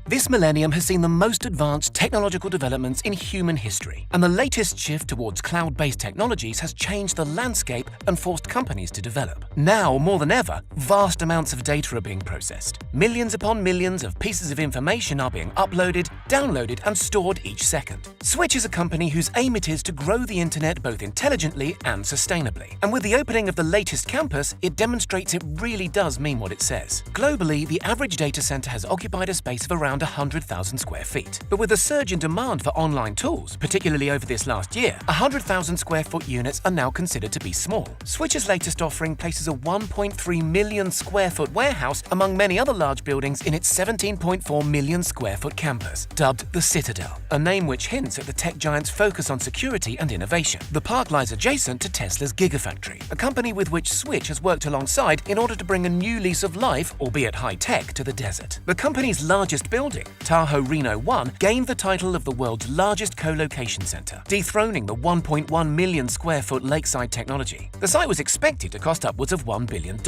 This millennium has seen the most advanced technological developments in human history, and the latest shift towards cloud-based technologies has changed the landscape and forced companies to develop. Now, more than ever, vast amounts of data are being processed. Millions upon millions of pieces of information are being uploaded, downloaded, and stored each second. Switch is a company whose aim it is to grow the internet both intelligently and sustainably. And with the opening of the latest campus, it demonstrates it really does mean what it says. Globally, the average data center has occupied a space of around 100,000 square feet. But with a surge in demand for online tools, particularly over this last year, 100,000 square foot units are now considered to be small. Switch's latest offering places a 1.3 million square foot warehouse among many other large buildings in its 17.4 million square foot campus, dubbed the Citadel, a name which hints at the tech giant's focus on security and innovation. The park lies adjacent to Tesla's Gigafactory, a company with which Switch has worked alongside in order to bring a new lease of life, albeit high-tech, to the desert. The company's largest building, Tahoe Reno 1, gained the title of the world's largest co-location center, dethroning the 1.1 million square foot lakeside technology. The site was expected to cost upwards of $1 billion,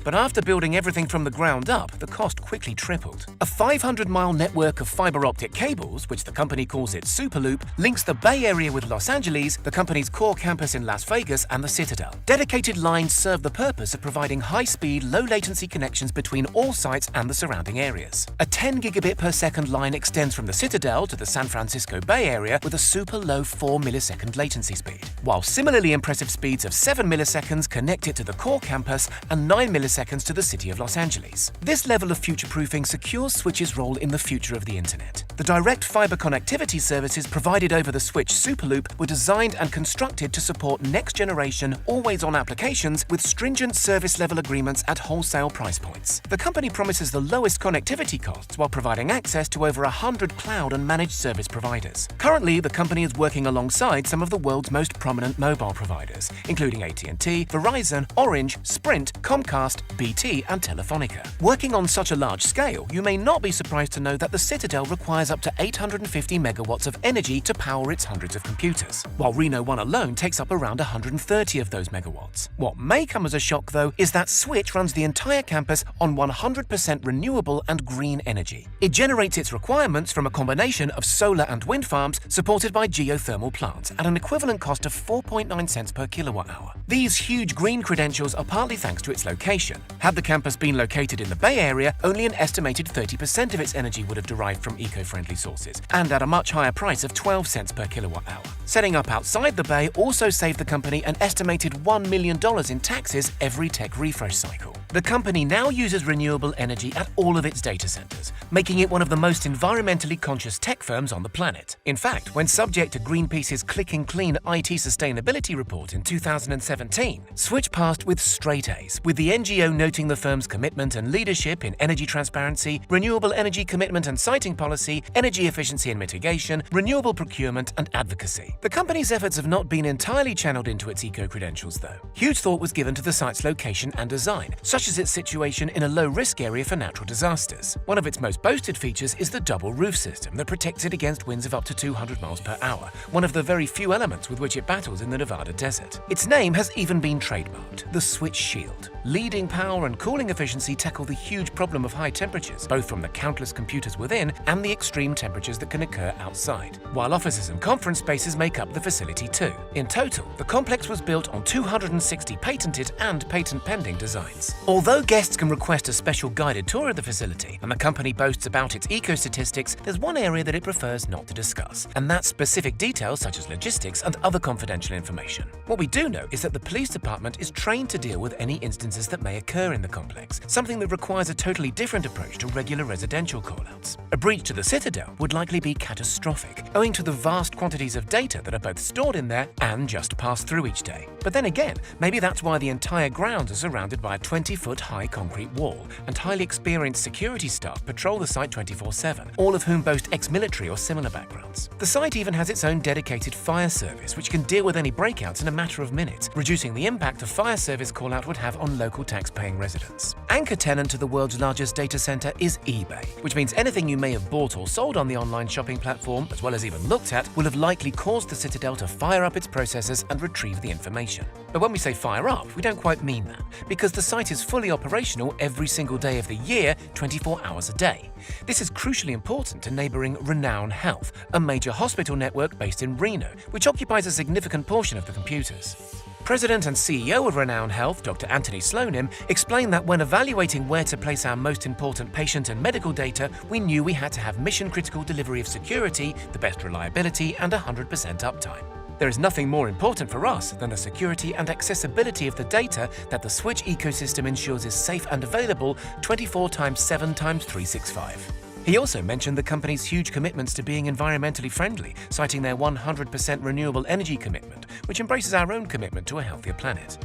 but after building everything from the ground up, the cost quickly tripled. A 500-mile network of fiber optic cables, which the company calls its Superloop, links the Bay Area with Los Angeles, the company's core campus in Las Vegas, and the Citadel. Dedicated lines serve the purpose of providing high-speed, low-latency connections between all sites and the surrounding areas. A 10 gigabit per second line extends from the Citadel to the San Francisco Bay Area with a super low 4 millisecond latency speed, while similarly impressive speeds of 7 milliseconds connect it to the core campus and 9 milliseconds to the city of Los Angeles. This level of future-proofing secures Switch's role in the future of the internet. The direct fiber connectivity services provided over the Switch Superloop were designed and constructed to support next-generation, always-on applications with stringent service-level agreements at wholesale price points. The company promises the lowest connectivity costs while providing access to over 100 cloud and managed service providers. Currently, the company is working alongside some of the world's most prominent mobile providers, including AT&T, Verizon, Orange, Sprint, Comcast, BT, and Telefonica. Working on such a large scale, you may not be surprised to know that the Citadel requires up to 850 megawatts of energy to power its hundreds of computers, while Reno 1 alone takes up around 130 of those megawatts. What may come as a shock, though, is that Switch runs the entire campus on 100% renewable and green energy. It generates its requirements from a combination of solar and wind farms supported by geothermal plants at an equivalent cost of 4.9 cents per kilowatt hour. These huge green credentials are partly thanks to its location. Had the campus been located in the Bay Area, only an estimated 30% of its energy would have derived from eco-friendly sources, and at a much higher price of 12 cents per kilowatt hour. Setting up outside the Bay also saved the company an estimated $1 million in taxes every tech refresh cycle. The company now uses renewable energy at all of its data centers, making it one of the most environmentally conscious tech firms on the planet. In fact, when subject to Greenpeace's Clicking Clean IT Sustainability Report in 2017, Switch passed with straight A's, with the NGO noting the firm's commitment and leadership in energy transparency, renewable energy commitment and siting policy, energy efficiency and mitigation, renewable procurement, and advocacy. The company's efforts have not been entirely channeled into its eco-credentials, though. Huge thought was given to the site's location and design, such as its situation in a low-risk area for natural disasters. One of its most boasted features is the double roof system that protects it against winds of up to 200 miles per hour, one of the very few elements with which it battles in the Nevada desert. Its name has even been trademarked, the Switch Shield. Leading power and cooling efficiency tackle the huge problem of high temperatures, both from the countless computers within and the extreme temperatures that can occur outside, while offices and conference spaces make up the facility too. In total, the complex was built on 260 patented and patent-pending designs. Although guests can request a special guided tour of the facility, and the company boasts about its eco-statistics, there's one area that it prefers not to discuss, and that's specific details such as logistics and other confidential information. What we do know is that the police department is trained to deal with any instances that may occur in the complex, something that requires a totally different approach to regular residential callouts. A breach to the Citadel would likely be catastrophic, owing to the vast quantities of data that are both stored in there and just pass through each day. But then again, maybe that's why the entire grounds are surrounded by a 20-foot high concrete wall, and highly experienced security staff patrol the site 24/7, all of whom boast ex-military or similar backgrounds. The site even has its own dedicated fire service, which can deal with any breakouts in a matter of minutes, reducing the impact a fire service call-out would have on local tax-paying residents. Anchor tenant to the world's largest data center is eBay, which means anything you may have bought or sold on the online shopping platform, as well as even looked at, will have likely caused the Citadel to fire up its processors and retrieve the information. But when we say fire up, we don't quite mean that, because the site is fully operational every single day of the year, 24 hours a day. This is crucially important to neighbouring Renown Health, a major hospital network based in Reno, which occupies a significant portion of the computers. President and CEO of Renown Health, Dr. Anthony Slonim, explained that when evaluating where to place our most important patient and medical data, we knew we had to have mission-critical delivery of security, the best reliability, and 100% uptime. There is nothing more important for us than the security and accessibility of the data that the Switch ecosystem ensures is safe and available 24/7/365. He also mentioned the company's huge commitments to being environmentally friendly, citing their 100% renewable energy commitment, which embraces our own commitment to a healthier planet.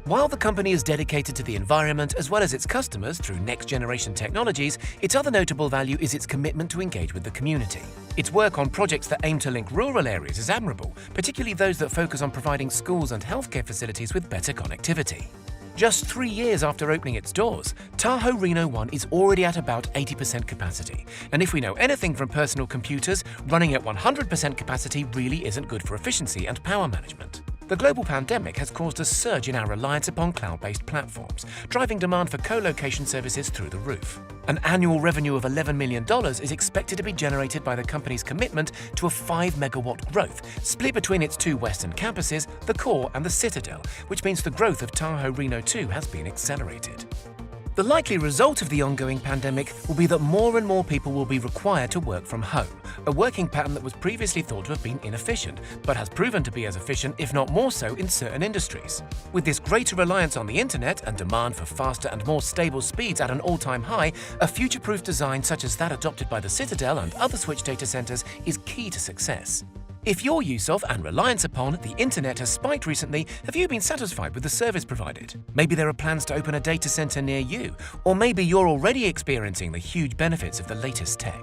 While the company is dedicated to the environment as well as its customers through next-generation technologies, its other notable value is its commitment to engage with the community. Its work on projects that aim to link rural areas is admirable, particularly those that focus on providing schools and healthcare facilities with better connectivity. Just 3 years after opening its doors, Tahoe Reno 1 is already at about 80% capacity. And if we know anything from personal computers, running at 100% capacity really isn't good for efficiency and power management. The global pandemic has caused a surge in our reliance upon cloud-based platforms, driving demand for co-location services through the roof. An annual revenue of $11 million is expected to be generated by the company's commitment to a 5-megawatt growth, split between its 2 western campuses, the Core and the Citadel, which means the growth of Tahoe Reno 2 has been accelerated. The likely result of the ongoing pandemic will be that more and more people will be required to work from home, a working pattern that was previously thought to have been inefficient, but has proven to be as efficient, if not more so, in certain industries. With this greater reliance on the internet and demand for faster and more stable speeds at an all-time high, a future-proof design such as that adopted by the Citadel and other Switch data centers is key to success. If your use of and reliance upon the internet has spiked recently, have you been satisfied with the service provided? Maybe there are plans to open a data center near you, or maybe you're already experiencing the huge benefits of the latest tech.